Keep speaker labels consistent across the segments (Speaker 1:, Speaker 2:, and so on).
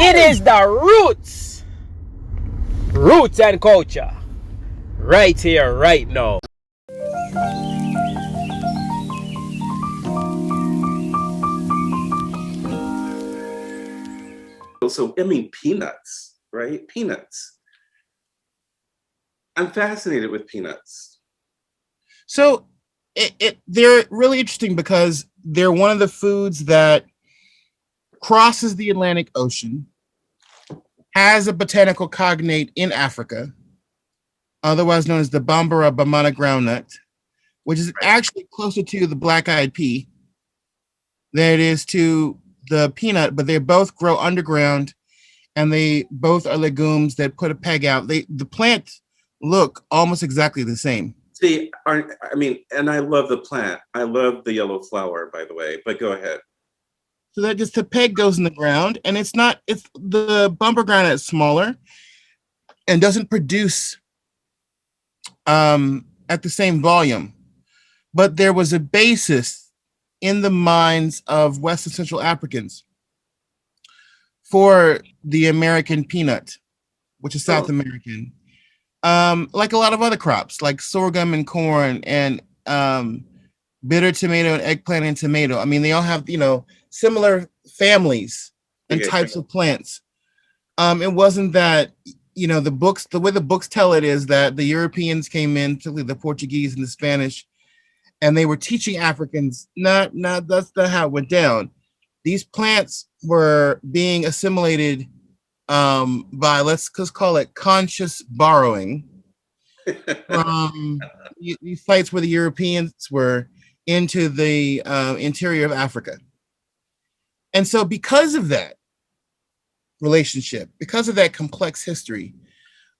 Speaker 1: It is the roots and culture, right here, right now.
Speaker 2: So, I mean, peanuts, right? Peanuts. I'm fascinated with peanuts.
Speaker 3: So they're really interesting because they're one of the foods that crosses the Atlantic Ocean, has a botanical cognate in Africa, otherwise known as the Bambara Bamana groundnut, which is
Speaker 2: Right.
Speaker 3: actually closer to the black eyed pea than it is to the peanut, but they both grow underground and they both are legumes that put a peg out. The plants look almost exactly the same.
Speaker 2: See, I mean, and I love the plant. I love the yellow flower, by the way, but go ahead.
Speaker 3: So that just the peg goes in the ground, and it's the bumper ground is smaller and doesn't produce at the same volume. But there was a basis in the minds of West and Central Africans for the American peanut, which is South
Speaker 2: Oh,
Speaker 3: American. Like a lot of other crops, like sorghum and corn and bitter tomato and eggplant and tomato. I mean, they all have, similar families and
Speaker 2: okay.
Speaker 3: types of plants. It wasn't that, the way the books tell it is that the Europeans came in, particularly the Portuguese and the Spanish, and they were teaching Africans. Not that's not how it went down. These plants were being assimilated by, let's call it conscious borrowing from these sites where the Europeans were into the interior of Africa. And so, because of that relationship, because of that complex history,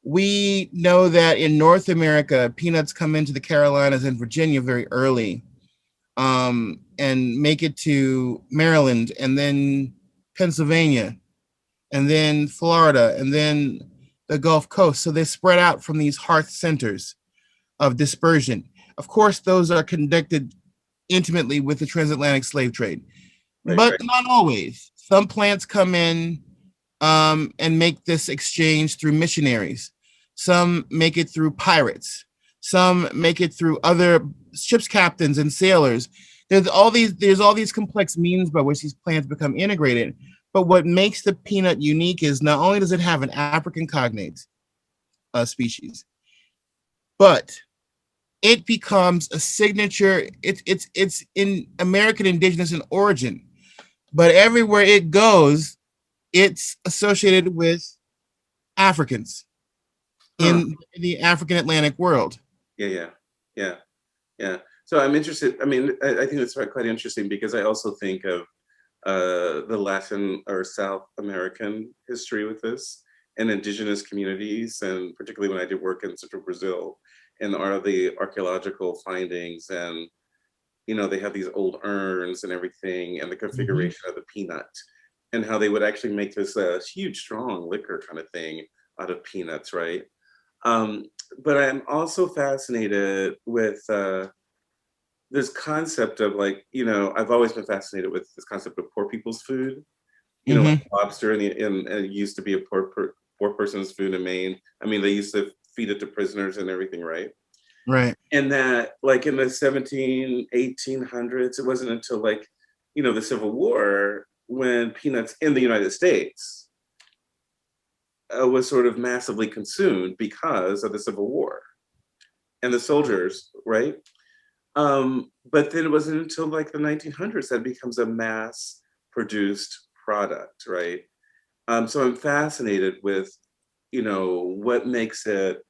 Speaker 3: we know that in North America, peanuts come into the Carolinas and Virginia very early, and make it to Maryland and then Pennsylvania and then Florida and then the Gulf Coast. So they spread out from these hearth centers of dispersion. Of course, those are connected intimately with the transatlantic slave trade,
Speaker 2: Right,
Speaker 3: but
Speaker 2: right.
Speaker 3: not always. Some plants come in and make this exchange through missionaries. Some make it through pirates. Some make it through other ship's captains and sailors. There's all these complex means by which these plants become integrated. But what makes the peanut unique is not only does it have an African cognate species, but it becomes a signature. It's in American indigenous in origin, but everywhere it goes, it's associated with Africans
Speaker 2: Huh.
Speaker 3: in the African Atlantic world.
Speaker 2: Yeah, yeah, yeah, yeah. So I'm interested. I mean, I think it's quite interesting because I also think of the Latin or South American history with this and indigenous communities, and particularly when I did work in central Brazil, and are the archaeological findings, and they have these old urns and everything, and the
Speaker 3: Mhm.
Speaker 2: configuration of the peanut, and how they would actually make this huge, strong liquor kind of thing out of peanuts, right? Um, but I'm also fascinated with this concept of, like, I've always been fascinated with this concept of poor people's food. Like
Speaker 3: Mhm.
Speaker 2: lobster, and it used to be a poor person's food in Maine. I mean, they used to feed it to prisoners and everything, right?
Speaker 3: Right.
Speaker 2: And that, like, in the 1800s, it wasn't until, like, the Civil War when peanuts in the United States was sort of massively consumed because of the Civil War and the soldiers, right? But then it wasn't until like the 1900s that it becomes a mass produced product, right? So I'm fascinated with, what makes it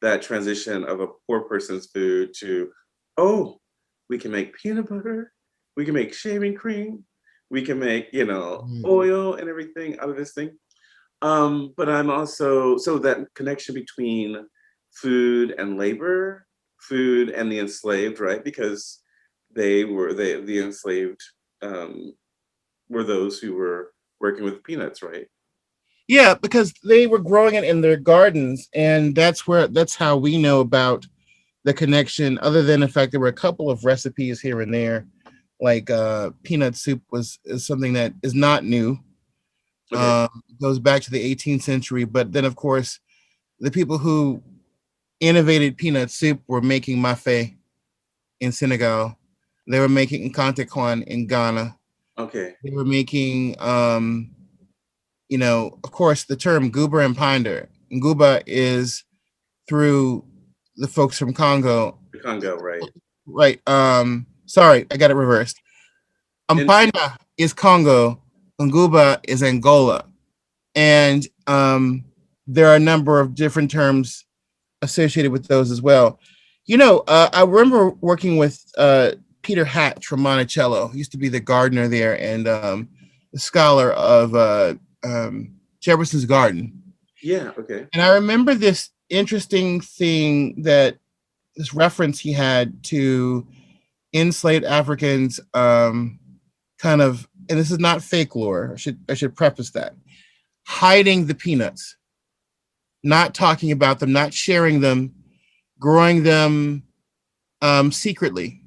Speaker 2: that transition of a poor person's food to, oh, we can make peanut butter, we can make shaving cream, we can make,
Speaker 3: Mm.
Speaker 2: oil and everything out of this thing. But I'm also, so that connection between food and labor, food and the enslaved, right? Because the enslaved um, were those who were working with peanuts, right?
Speaker 3: Yeah, because they were growing it in their gardens, and that's how we know about the connection. Other than the fact there were a couple of recipes here and there, like peanut soup was is something that is not new.
Speaker 2: Okay.
Speaker 3: Goes back to the 18th century. But then, of course, the people who innovated peanut soup were making mafe in Senegal. They were making kante kwan in Ghana.
Speaker 2: Okay.
Speaker 3: They were making, of course, the term goober and pinder. Nguba is through the folks from Congo.
Speaker 2: The Congo, right?
Speaker 3: Right. Sorry, I got it reversed.
Speaker 2: And
Speaker 3: Mpanda is Congo. Nguba is Angola. And there are a number of different terms associated with those as well. I remember working with Peter Hatch from Monticello. He used to be the gardener there and the scholar of Jefferson's Garden.
Speaker 2: yeah, okay.
Speaker 3: And I remember this interesting thing this reference he had to enslaved Africans, kind of, and this is not fake lore. I should preface that. Hiding the peanuts, not talking about them, not sharing them, growing them secretly.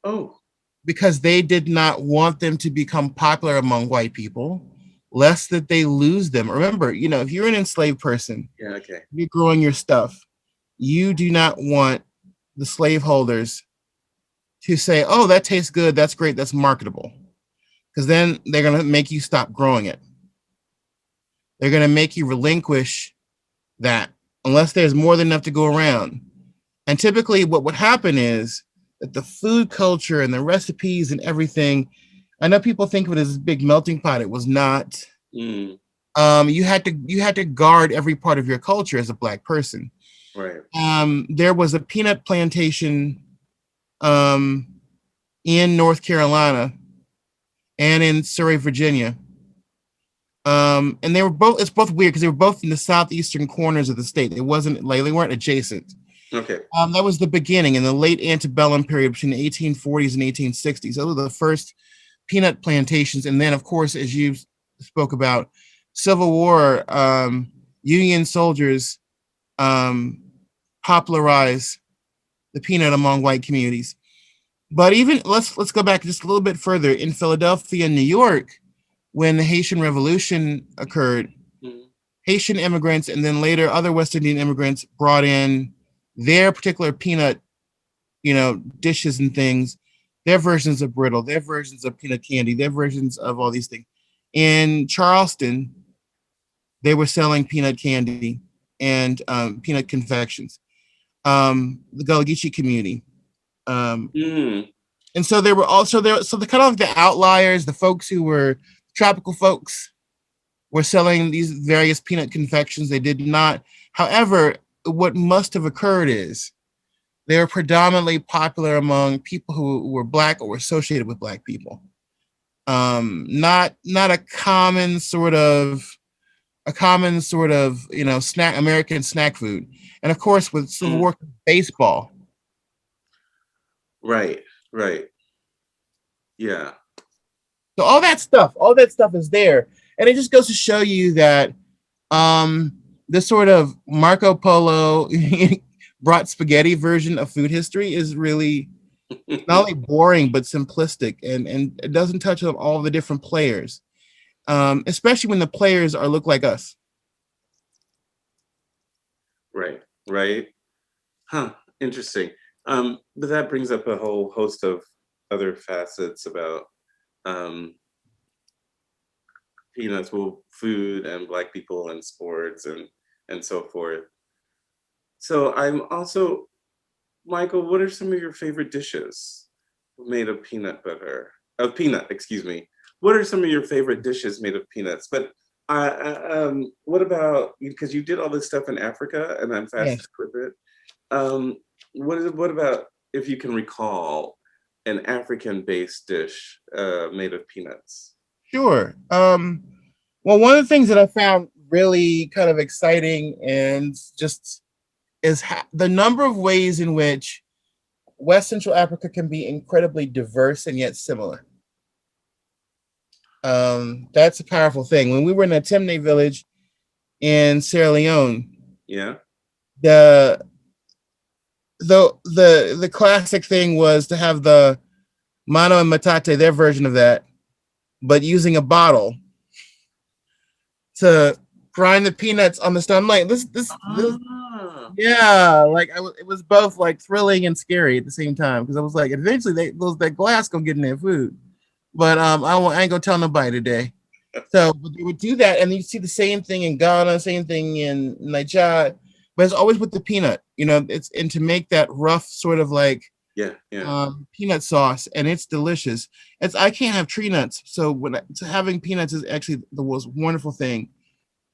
Speaker 2: Oh.
Speaker 3: Because they did not want them to become popular among white people, lest that they lose them. Remember, if you're an enslaved person,
Speaker 2: Yeah, okay.
Speaker 3: you're growing your stuff, you do not want the slaveholders to say, oh, that tastes good, that's great, that's marketable. Because then they're going to make you stop growing it. They're going to make you relinquish that unless there's more than enough to go around. And typically what would happen is that the food culture and the recipes and everything, I know people think of it as a big melting pot. It was not.
Speaker 2: Mm.
Speaker 3: You had to guard every part of your culture as a Black person.
Speaker 2: Right.
Speaker 3: There was a peanut plantation in North Carolina and in Surrey, Virginia. And they were both, it's both weird because they were both in the southeastern corners of the state. It wasn't like they weren't adjacent.
Speaker 2: Okay.
Speaker 3: That was the beginning in the late antebellum period between the 1840s and 1860s. Those were the first peanut plantations. And then, of course, as you spoke about, Civil War, Union soldiers popularized the peanut among white communities. But even let's go back just a little bit further. In Philadelphia, New York, when the Haitian Revolution occurred, Haitian immigrants and then later other West Indian immigrants brought in their particular peanut, dishes and things, their versions of brittle, their versions of peanut candy, their versions of all these things. In Charleston, they were selling peanut candy and peanut confections. The Gullah Geechee community. And so there were also there, so the kind of the outliers, the folks who were tropical folks were selling these various peanut confections. They did not, however, what must have occurred is they were predominantly popular among people who were Black or were associated with Black people. Not a common sort of snack, American snack food. And of course, with Civil War, baseball.
Speaker 2: Right. Yeah.
Speaker 3: So all that stuff is there. And it just goes to show you that this sort of Marco Polo brought spaghetti version of food history is really not only boring, but simplistic. And it doesn't touch on all the different players, especially when the players look like us.
Speaker 2: Right. Huh. Interesting. But that brings up a whole host of other facets about peanuts, food and Black people and sports and so forth. So I'm also, Michael, what are some of your favorite dishes made of peanut butter? Of peanut, excuse me. What are some of your favorite dishes made of peanuts? But what about, because you did all this stuff in Africa and I'm fascinated with it. What about, if you can recall, an African-based dish made of peanuts?
Speaker 3: Sure. Well, one of the things that I found really kind of exciting and just is the number of ways in which West Central Africa can be incredibly diverse and yet similar. That's a powerful thing. When we were in a Temne village in Sierra Leone, the classic thing was to have the mano and matate, their version of that, but using a bottle to grind the peanuts on the stone. I'm like this
Speaker 2: Ah.
Speaker 3: yeah, like it was both like thrilling and scary at the same time because I was like, eventually that glass gonna get in their food, but I ain't gonna tell nobody today. So but they would do that, and you see the same thing in Ghana, same thing in Nigeria, but it's always with the peanut. It's and to make that rough sort of like
Speaker 2: Yeah,
Speaker 3: peanut sauce, and it's delicious. I can't have tree nuts, so so having peanuts is actually the most wonderful thing.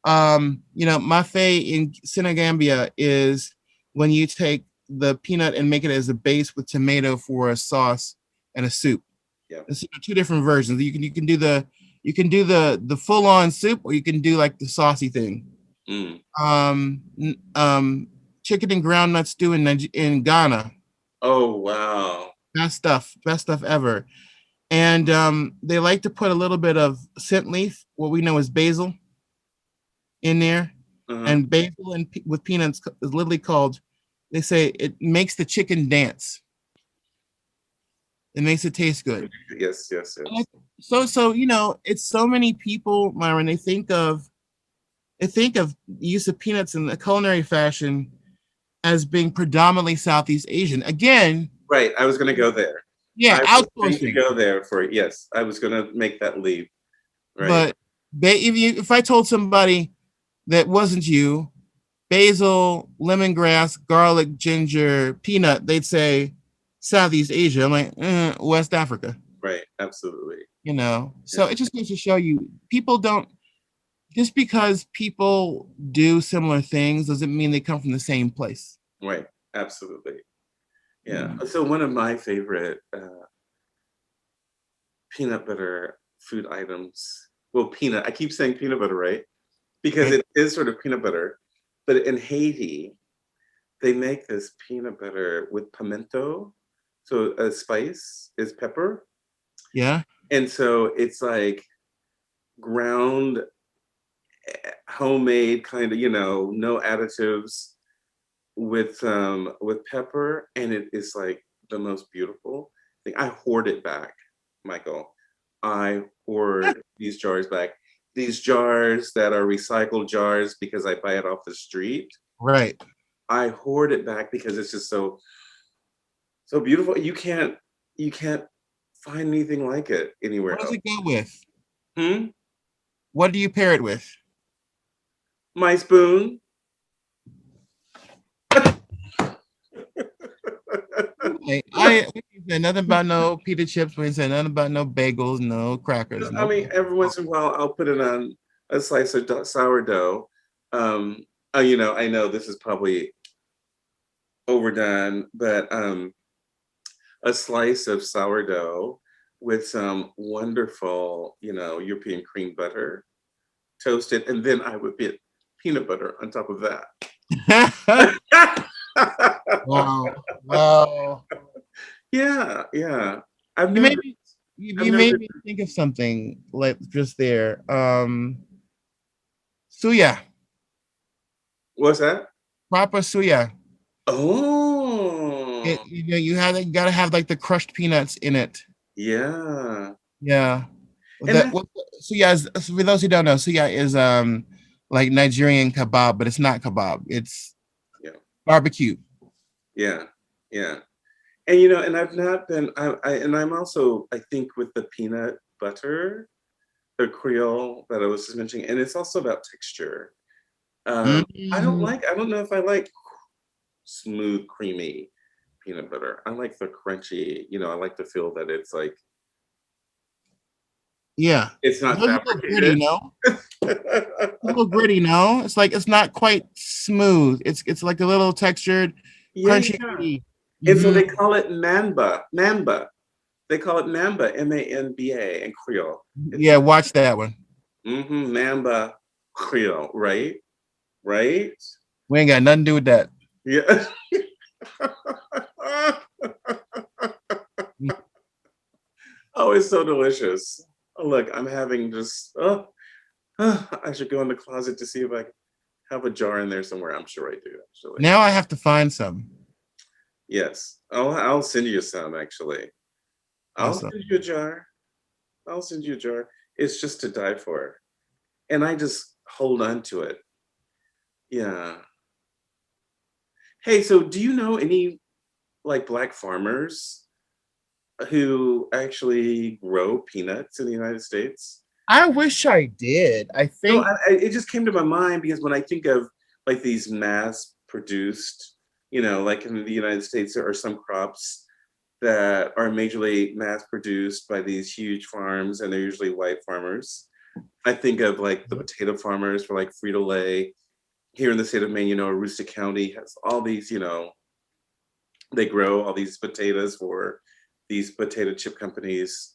Speaker 3: Mafe in Senegambia is when you take the peanut and make it as a base with tomato for a sauce and a soup.
Speaker 2: yeah.
Speaker 3: It's two different versions. You can do the full on soup, or you can do like the saucy thing.
Speaker 2: Mm.
Speaker 3: Chicken and groundnut stew in Ghana.
Speaker 2: Oh wow.
Speaker 3: Best stuff ever. And they like to put a little bit of scent leaf, what we know as basil, in there.
Speaker 2: Uh-huh.
Speaker 3: And basil and with peanuts is literally called. They say it makes the chicken dance. It makes it taste good.
Speaker 2: Yes.
Speaker 3: So it's so many people, Myron. They think of use of peanuts in the culinary fashion as being predominantly Southeast Asian. Again,
Speaker 2: Right. I was going to go there.
Speaker 3: yeah,
Speaker 2: I was going to
Speaker 3: outsourcing.
Speaker 2: go there yes. I was going to make that leap. Right.
Speaker 3: But if I told somebody that wasn't you, basil, lemongrass, garlic, ginger, peanut, they'd say Southeast Asia. I'm like, West Africa.
Speaker 2: Right. Absolutely.
Speaker 3: So it just goes to show you people don't, just because people do similar things doesn't mean they come from the same place.
Speaker 2: Right. Absolutely. Yeah. So one of my favorite peanut butter food items. Well, I keep saying peanut butter, right? Because it is sort of peanut butter. But in Haiti, they make this peanut butter with pimento. So a spice is pepper.
Speaker 3: Yeah.
Speaker 2: And so it's like ground, homemade kind of, no additives with pepper. And it is like the most beautiful thing. I hoard it back, Michael. I hoard these jars back. These jars that are recycled jars because I buy it off the street.
Speaker 3: Right.
Speaker 2: I hoard it back because it's just so beautiful. You can't find anything like it anywhere
Speaker 3: What does
Speaker 2: else.
Speaker 3: it go with?
Speaker 2: Hmm?
Speaker 3: What do you pair it with?
Speaker 2: My spoon.
Speaker 3: I said nothing about no pita chips. We said nothing about no bagels, no crackers.
Speaker 2: I mean, every once in a while, I'll put it on a slice of sourdough. I know this is probably overdone, but a slice of sourdough with some wonderful, European cream butter, toasted, and then I would put peanut butter on top of that.
Speaker 3: Wow.
Speaker 2: Yeah.
Speaker 3: You made me think of something like just there. Suya.
Speaker 2: What's that?
Speaker 3: Proper suya.
Speaker 2: Oh.
Speaker 3: You gotta have like the crushed peanuts in it.
Speaker 2: Yeah.
Speaker 3: Yeah. Suya is, for those who don't know, suya is like Nigerian kebab, but it's not kebab. It's barbecue.
Speaker 2: Yeah. And I've not been. I'm also, I think, with the peanut butter, the Creole that I was just mentioning, and it's also about texture. I don't know if I like smooth, creamy peanut butter. I like the crunchy. I like to feel that it's like.
Speaker 3: Yeah.
Speaker 2: It's not
Speaker 3: fabricated. A little gritty, no? It's like it's not quite smooth. It's like a little textured, crunchy.
Speaker 2: Yeah. And so they call it mamba. They call it mamba, M-A-N-B-A in Creole.
Speaker 3: Watch that one.
Speaker 2: Mamba Creole, right?
Speaker 3: We ain't got nothing to do with that.
Speaker 2: Yeah. Oh, it's so delicious. Oh, look, I'm having just, I should go in the closet to see if I have a jar in there somewhere. I'm sure I do, actually.
Speaker 3: Now I have to find some.
Speaker 2: Yes. I'll send you some, actually.
Speaker 3: Awesome.
Speaker 2: I'll send you a jar. It's just to die for. And I hold on to it. Yeah. Hey, so do you know any like Black farmers who actually grow peanuts in the United States?
Speaker 3: I wish I did. I
Speaker 2: No,
Speaker 3: think
Speaker 2: it just came to my mind because when I think of like these mass produced, like in the United States, there are some crops that are majorly mass produced by these huge farms, and they're usually white farmers. I think of like the potato farmers for like Frito-Lay. Here in the state of Maine, Aroostook County has all these, they grow all these potatoes for these potato chip companies.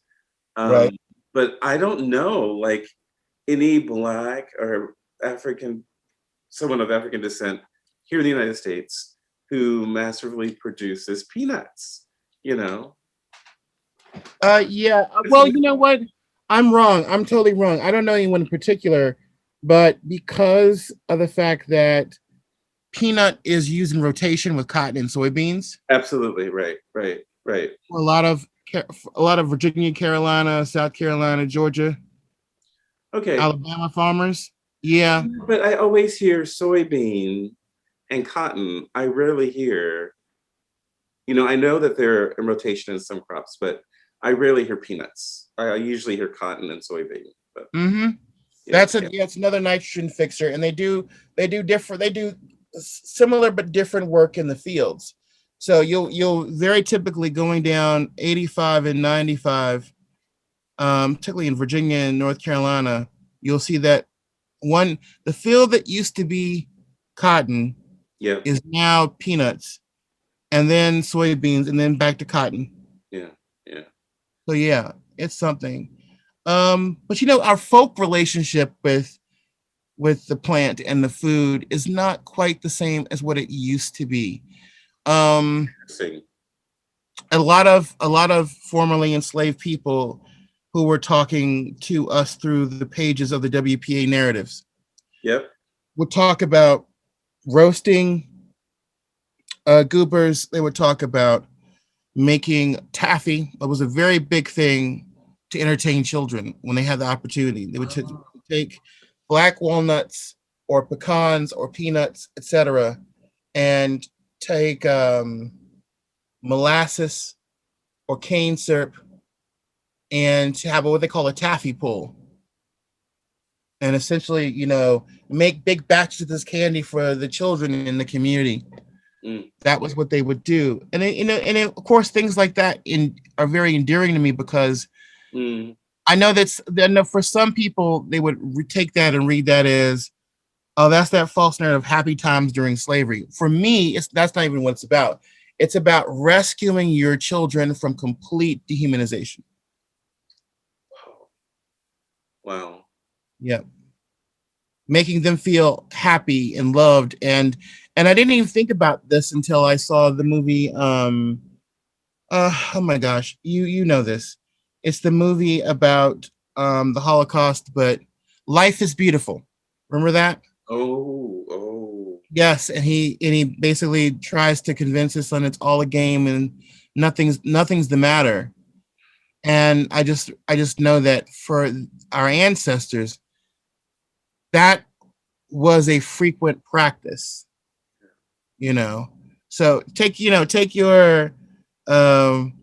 Speaker 2: Um,
Speaker 3: right.
Speaker 2: but I don't know, like any Black or African, someone of African descent here in the United States who massively produces peanuts, you know?
Speaker 3: Yeah. Well, you know what? I'm wrong. I'm totally wrong. I don't know anyone in particular, but because of the fact that peanut is used in rotation with cotton and soybeans,
Speaker 2: Absolutely, right, right, right.
Speaker 3: a lot of Virginia, Carolina, South Carolina, Georgia,
Speaker 2: Okay,
Speaker 3: Alabama farmers. Yeah.
Speaker 2: but I always hear soybean and cotton. I rarely hear, I know that they're in rotation in some crops, but I rarely hear peanuts. I usually hear cotton and soybean. But
Speaker 3: Mm-hmm.
Speaker 2: yeah,
Speaker 3: It's another nitrogen fixer, and they do similar but different work in the fields. So you'll very typically going down 85 and 95, particularly in Virginia and North Carolina, you'll see that the field that used to be cotton
Speaker 2: yeah,
Speaker 3: is now peanuts, and then soybeans, and then back to cotton.
Speaker 2: yeah, yeah.
Speaker 3: So yeah, it's something. But our folk relationship with the plant and the food is not quite the same as what it used to be. Um,
Speaker 2: Interesting.
Speaker 3: a lot of formerly enslaved people who were talking to us through the pages of the WPA narratives
Speaker 2: Yep.
Speaker 3: would talk about roasting goobers. They would talk about making taffy. That was a very big thing to entertain children when they had the opportunity. They would take black walnuts or pecans or peanuts, etc., and take molasses or cane syrup and have what they call a taffy pull. And essentially, make big batches of this candy for the children in the community.
Speaker 2: Mm.
Speaker 3: That was what they would do, and of course, things like that are very endearing to me because
Speaker 2: Mm.
Speaker 3: I know for some people they would take that and read that as, oh, that's that false narrative of happy times during slavery. For me, that's not even what it's about. It's about rescuing your children from complete dehumanization.
Speaker 2: Wow.
Speaker 3: Yeah, making them feel happy and loved, and I didn't even think about this until I saw the movie. Oh my gosh, you know this. It's the movie about the Holocaust, but Life is Beautiful. Remember that?
Speaker 2: Oh, oh.
Speaker 3: Yes, and he basically tries to convince his son it's all a game and nothing's the matter. And I just know that for our ancestors, that was a frequent practice, you know. So take your um,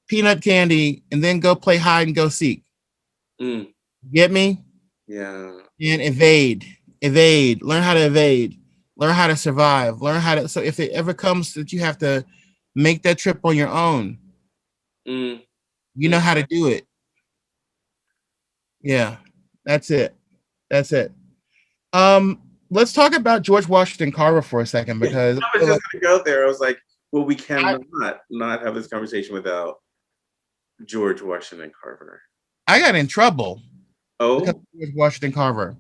Speaker 3: peanut candy and then go play hide and go seek.
Speaker 2: Mm.
Speaker 3: Get me?
Speaker 2: Yeah.
Speaker 3: And evade. Learn how to evade. Learn how to survive. Learn how to. So if it ever comes that you have to make that trip on your own,
Speaker 2: Mm.
Speaker 3: you know
Speaker 2: Mm.
Speaker 3: how to do it. Yeah, that's it. That's it. Let's talk about George Washington Carver for a second because
Speaker 2: I was just gonna go there. I was like, well, we
Speaker 3: I,
Speaker 2: cannot not have this conversation without George Washington Carver.
Speaker 3: I got in trouble because of
Speaker 2: Oh,
Speaker 3: George Washington Carver.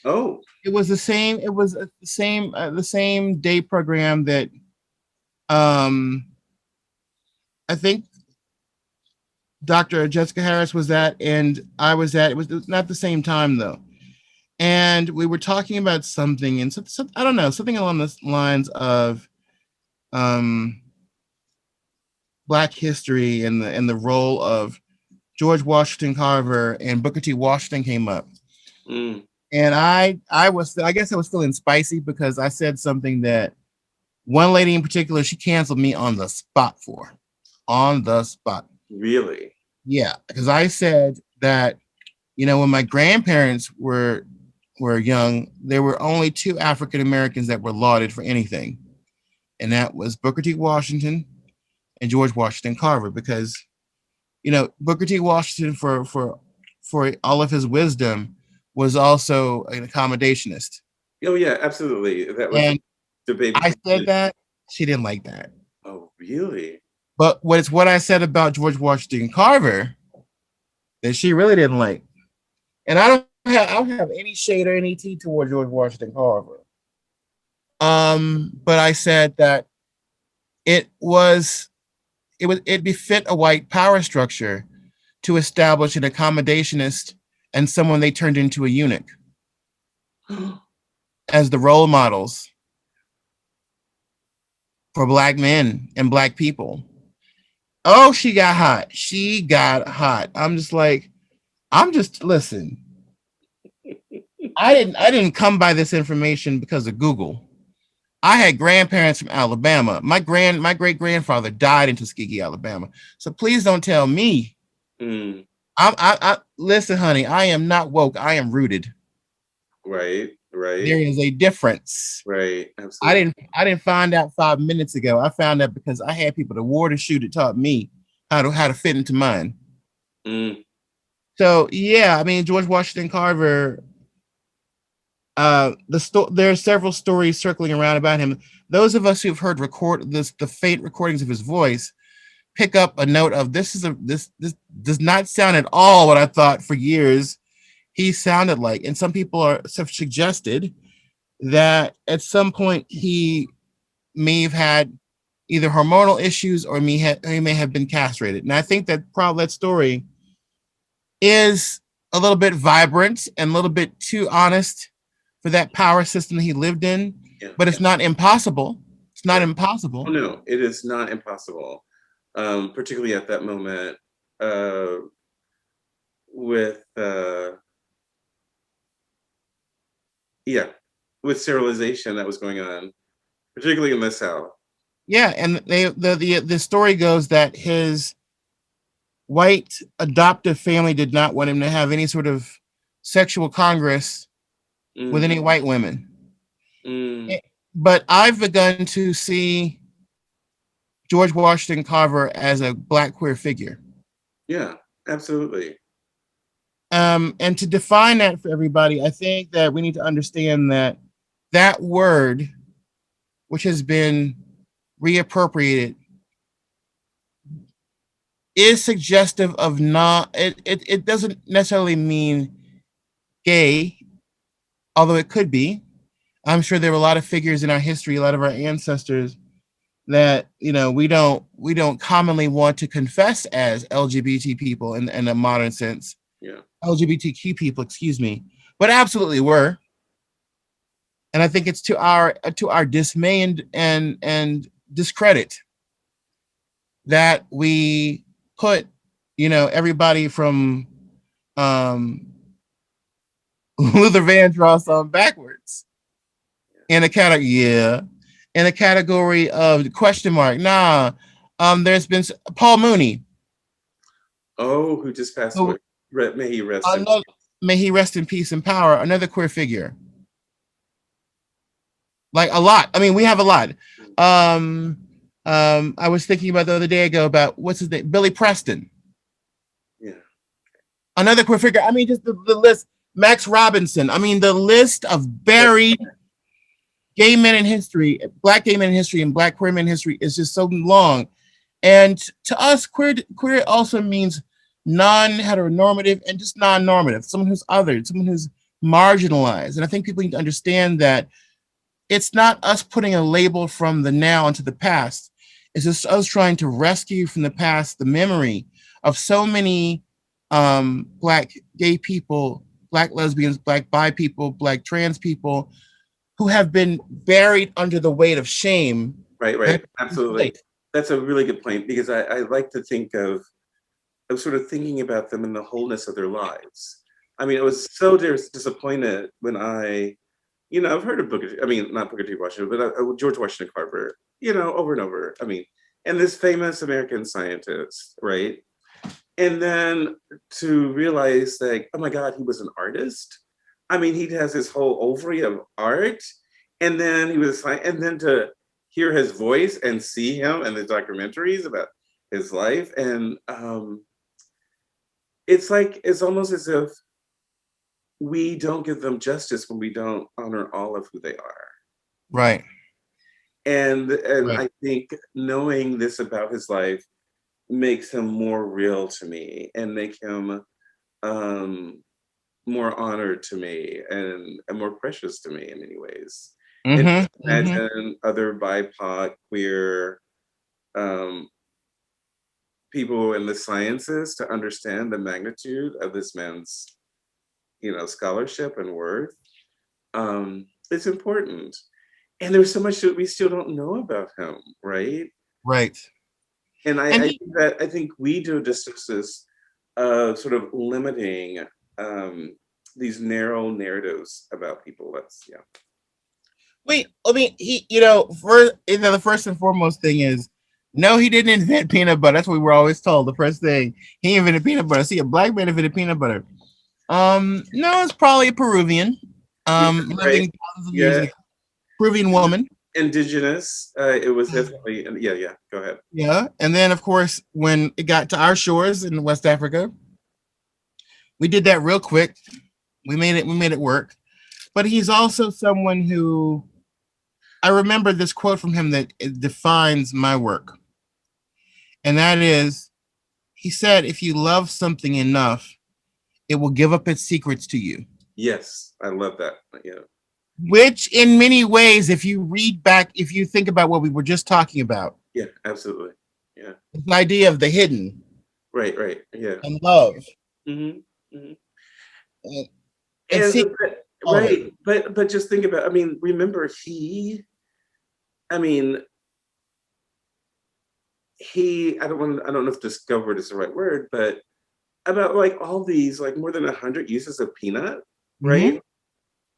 Speaker 2: oh,
Speaker 3: It was the same. It was the same day program that um I think Dr. Jessica Harris was at, and I was at. It was not the same time though. And we were talking about something, and I don't know, something along the lines of um, Black history and the role of George Washington Carver and Booker T. Washington came up.
Speaker 2: mm.
Speaker 3: And I guess I was feeling spicy because I said something that one lady in particular, she canceled me on the spot for. On the spot.
Speaker 2: Really?
Speaker 3: Yeah, because I said that, when my grandparents were young, there were only two African Americans that were lauded for anything. And that was Booker T. Washington and George Washington Carver, because Booker T. Washington for all of his wisdom was also an accommodationist.
Speaker 2: Oh yeah, absolutely. That was
Speaker 3: And
Speaker 2: the baby.
Speaker 3: I said that she didn't like that.
Speaker 2: Oh really?
Speaker 3: But what I said about George Washington Carver that she really didn't like. And I don't have any shade or any tea toward George Washington Carver. But I said that it befit a white power structure to establish an accommodationist and someone they turned into a eunuch as the role models for Black men and Black people. Oh, she got hot. She got hot. Listen. I didn't come by this information because of Google. I had grandparents from Alabama. My great grandfather died in Tuskegee, Alabama. So please don't tell me. I listen, honey. I am not woke. I am rooted.
Speaker 2: Right.
Speaker 3: There is a difference.
Speaker 2: Right. Absolutely.
Speaker 3: I didn't find out 5 minutes ago. I found out because I had people to war to shoot that taught me how to fit into mine. So yeah, I mean George Washington Carver. There are several stories circling around about him. Those of us who've heard the faint recordings of his voice pick up a note of this does not sound at all what I thought for years he sounded like. And some people have suggested that at some point he may have had either hormonal issues or he may have been castrated. And I think that probably that story is a little bit vibrant and a little bit too honest for that power system that he lived in, but it's not impossible. It's not impossible.
Speaker 2: Oh, no, it is not impossible. Particularly at that moment with sterilization that was going on, particularly in the South.
Speaker 3: Yeah, and the story goes that his white adoptive family did not want him to have any sort of sexual congress with any white women. But I've begun to see George Washington Carver as a Black queer figure.
Speaker 2: Yeah, absolutely.
Speaker 3: And to define that for everybody, I think that we need to understand that that word, which has been reappropriated, is suggestive of it doesn't necessarily mean gay, although it could be. I'm sure there were a lot of figures in our history, a lot of our ancestors that we don't commonly want to confess as LGBT people in a modern sense.
Speaker 2: Yeah.
Speaker 3: LGBTQ people, excuse me, but absolutely were. And I think it's to our dismay and discredit that we put everybody from Luther Vandross on backwards in a category of question mark. There's been Paul Mooney.
Speaker 2: Oh, who just passed away. May he rest in
Speaker 3: peace. May he rest in peace and power. Another queer figure. Like a lot. I mean, we have a lot. I was thinking about the other day ago about what's his name? Billy Preston.
Speaker 2: Yeah.
Speaker 3: Another queer figure. I mean, just the list. Max Robinson. I mean, the list of buried gay men in history, Black gay men in history, and Black queer men in history is just so long. And to us, queer also means non-heteronormative and just non-normative, someone who's othered, someone who's marginalized. And I think people need to understand that it's not us putting a label from the now into the past. It's just us trying to rescue from the past the memory of so many Black gay people, Black lesbians, Black bi people, Black trans people who have been buried under the weight of shame.
Speaker 2: Right. Absolutely. That's a really good point, because I like to think of sort of thinking about them in the wholeness of their lives. I mean, I was so disappointed when I've heard of not Booker T. Washington, but George Washington Carver, over and over. I mean, and this famous American scientist, right? And then to realize, like, oh my God, he was an artist. I mean, he has this whole ovary of art, and then and then to hear his voice and see him in the documentaries about his life, and it's almost as if we don't give them justice when we don't honor all of who they are.
Speaker 3: Right.
Speaker 2: And
Speaker 3: Right.
Speaker 2: I think knowing this about his life makes him more real to me and make him more honored to me and more precious to me in many ways. And imagine other BIPOC, queer people in the sciences to understand the magnitude of this man's, scholarship and worth. It's important. And there's so much that we still don't know about him, right?
Speaker 3: Right.
Speaker 2: And I think we do disturbances of sort of limiting these narrow narratives about people.
Speaker 3: Wait, I mean, the first and foremost thing is, no, he didn't invent peanut butter. That's what we were always told. The first thing, he invented peanut butter. See, a black man invented peanut butter. No, it's probably a Peruvian. Living thousands of years ago. Peruvian woman.
Speaker 2: Indigenous. It was definitely, yeah. Go ahead.
Speaker 3: Yeah, and then of course, when it got to our shores in West Africa, we did that real quick. We made it work. But he's also someone who, I remember this quote from him that it defines my work. And that is, he said, if you love something enough, it will give up its secrets to you.
Speaker 2: Yes, I love that. Yeah.
Speaker 3: Which in many ways, if you read back, if you think about what we were just talking about.
Speaker 2: Yeah, absolutely. Yeah.
Speaker 3: The idea of the hidden.
Speaker 2: Right. Yeah.
Speaker 3: And love.
Speaker 2: Mm-hmm.
Speaker 3: And
Speaker 2: right. But just think about, remember I don't know if discovered is the right word, but about like all these, like more than 100 uses of peanut, right?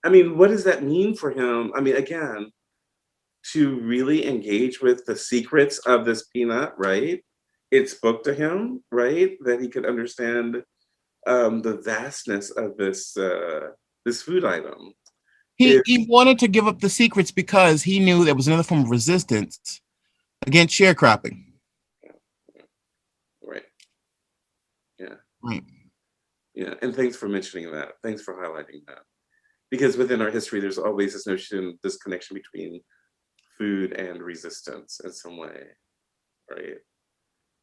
Speaker 3: Mm-hmm.
Speaker 2: What does that mean for him? Again, to really engage with the secrets of this peanut, right? It spoke to him, right? That he could understand the vastness of this food item.
Speaker 3: He wanted to give up the secrets because he knew there was another form of resistance against sharecropping.
Speaker 2: Right. Yeah.
Speaker 3: Right.
Speaker 2: Yeah. And thanks for mentioning that. Thanks for highlighting that. Because within our history, there's always this connection between food and resistance in some way. Right.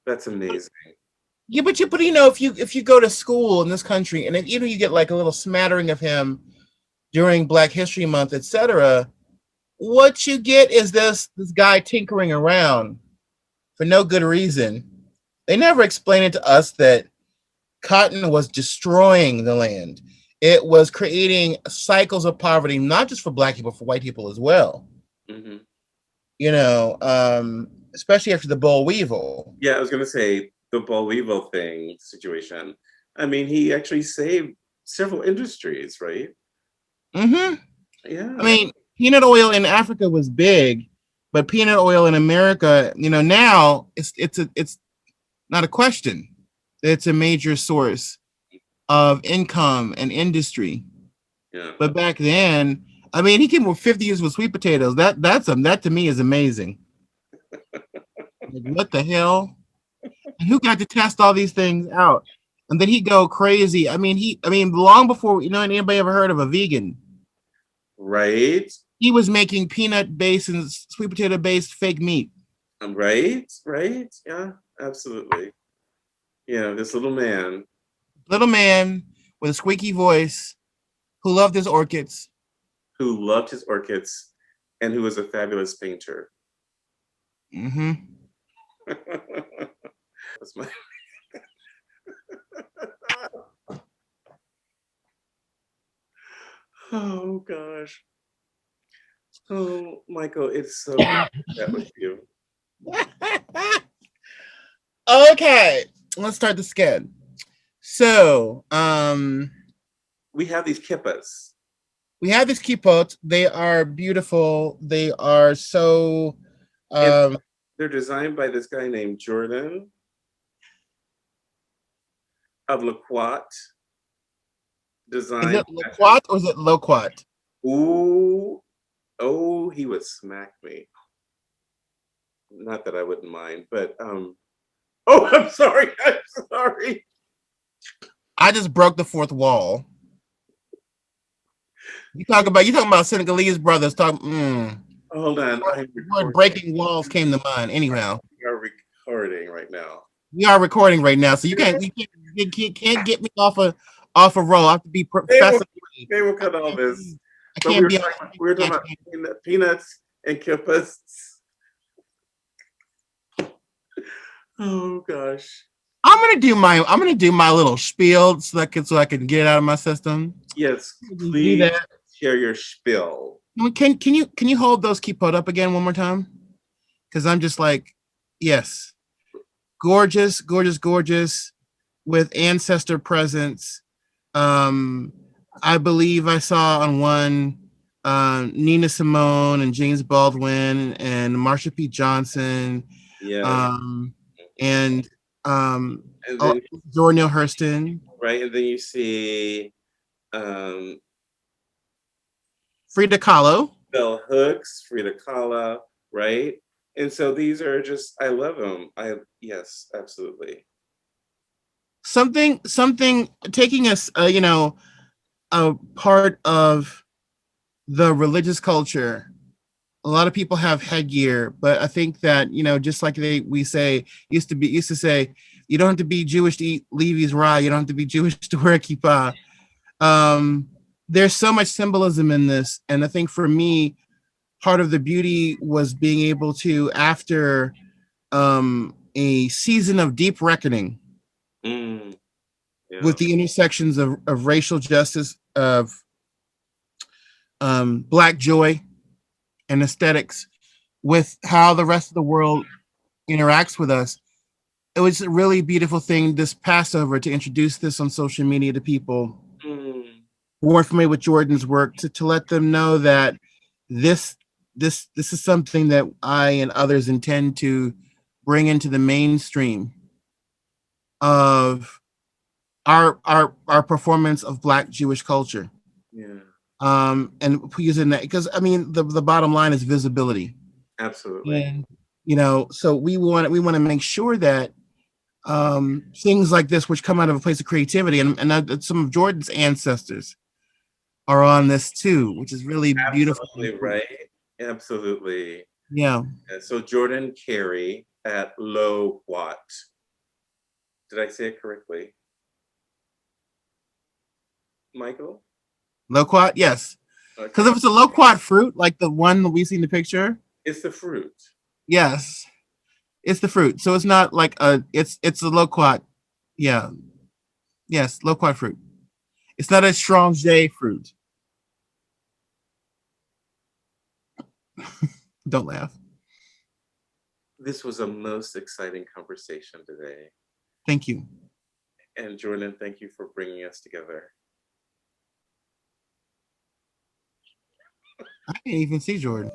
Speaker 2: That's amazing.
Speaker 3: Yeah, but if you go to school in this country and then even you get like a little smattering of him during Black History Month, etc., what you get is this guy tinkering around for no good reason. They never explain it to us that cotton was destroying the land. It was creating cycles of poverty, not just for Black people, for white people as well.
Speaker 2: Mm-hmm.
Speaker 3: Especially after the boll weevil.
Speaker 2: Yeah, I was going to say the boll weevil situation. He actually saved several industries, right?
Speaker 3: Mm-hmm.
Speaker 2: Yeah.
Speaker 3: Peanut oil in Africa was big, but peanut oil in America, now it's not a question. It's a major source of income and industry.
Speaker 2: Yeah.
Speaker 3: But back then, he came with 50 years with sweet potatoes. That to me is amazing. Like, what the hell? And who got to test all these things out? And then he'd go crazy. Long before anybody ever heard of a vegan.
Speaker 2: Right.
Speaker 3: He was making peanut-based and sweet potato-based fake meat.
Speaker 2: Right. Yeah, absolutely. Yeah, this little man
Speaker 3: with a squeaky voice who loved his orchids.
Speaker 2: And who was a fabulous painter.
Speaker 3: Mm-hmm.
Speaker 2: That's my... Oh, gosh. Oh, Michael, it's so good to chat with you.
Speaker 3: Okay, let's start the sked. So,
Speaker 2: we have these kippas.
Speaker 3: We have these kipot. They are beautiful. They are so.
Speaker 2: And
Speaker 3: Um,
Speaker 2: they're designed by this guy named Jordan of Laquat.
Speaker 3: is
Speaker 2: Design.
Speaker 3: it loquat or is it loquat?
Speaker 2: Ooh, oh, he would smack me. Not that I wouldn't mind, but oh, I'm sorry. I'm sorry.
Speaker 3: I just broke the fourth wall. You talking about Senegalese brothers talking.
Speaker 2: Hold on. I'm
Speaker 3: The word
Speaker 2: recording.
Speaker 3: breaking walls came to mind. Anyhow,
Speaker 2: We are recording right now.
Speaker 3: we are recording right now, so you can't get me off a roll. I have to be professional.
Speaker 2: They will cut all this.
Speaker 3: I
Speaker 2: But
Speaker 3: can't be.
Speaker 2: we were talking about peanuts and kippas. Oh gosh.
Speaker 3: I'm gonna do my little spiel so I can get it out of my system.
Speaker 2: Yes,
Speaker 3: Do
Speaker 2: please
Speaker 3: that.
Speaker 2: share your spill.
Speaker 3: Can you hold those keypot up again one more time? Because I'm just like, yes, gorgeous, gorgeous, gorgeous, with ancestor presence. I believe I saw on one Nina Simone and James Baldwin and Marsha P. Johnson,
Speaker 2: Yeah.
Speaker 3: and
Speaker 2: And then
Speaker 3: Zora Neale Hurston,
Speaker 2: right, and then you see um
Speaker 3: Frida Kahlo.
Speaker 2: Bell Hooks, Frida Kahlo, right? And so these are just I love them. Yes, absolutely.
Speaker 3: Something taking us, a part of the religious culture. A lot of people have headgear, but I think that, just like we say, used to say, you don't have to be Jewish to eat Levi's rye. You don't have to be Jewish to wear a kippah. There's so much symbolism in this, and I think for me, part of the beauty was being able to, after a season of deep reckoning
Speaker 2: Mm, yeah.
Speaker 3: with the intersections of racial justice, of Black joy and aesthetics, with how the rest of the world interacts with us. It was a really beautiful thing this Passover to introduce this on social media to people
Speaker 2: Mm,
Speaker 3: who weren't familiar with Jordan's work, to let them know that this this is something that I and others intend to bring into the mainstream of our performance of Black Jewish culture.
Speaker 2: yeah,
Speaker 3: And using that, because I mean the bottom line is visibility.
Speaker 2: absolutely.
Speaker 3: And so we want to make sure that things like this, which come out of a place of creativity, and some of Jordan's ancestors are on this too, which is really beautiful.
Speaker 2: Absolutely right. Absolutely.
Speaker 3: Yeah.
Speaker 2: And so Jordan Carey at Low Watt. Did I say it correctly? Michael?
Speaker 3: Loquat, yes. Because
Speaker 2: Okay.
Speaker 3: if it's a loquat fruit, like the one that we see in the picture,
Speaker 2: It's the fruit.
Speaker 3: yes, it's the fruit. So it's not like it's a loquat. Yeah. Yes, loquat fruit. It's not a strong J fruit. Don't laugh.
Speaker 2: This was a most exciting conversation today.
Speaker 3: Thank you.
Speaker 2: And Jordan, thank you for bringing us together.
Speaker 3: I can't even see Jordan.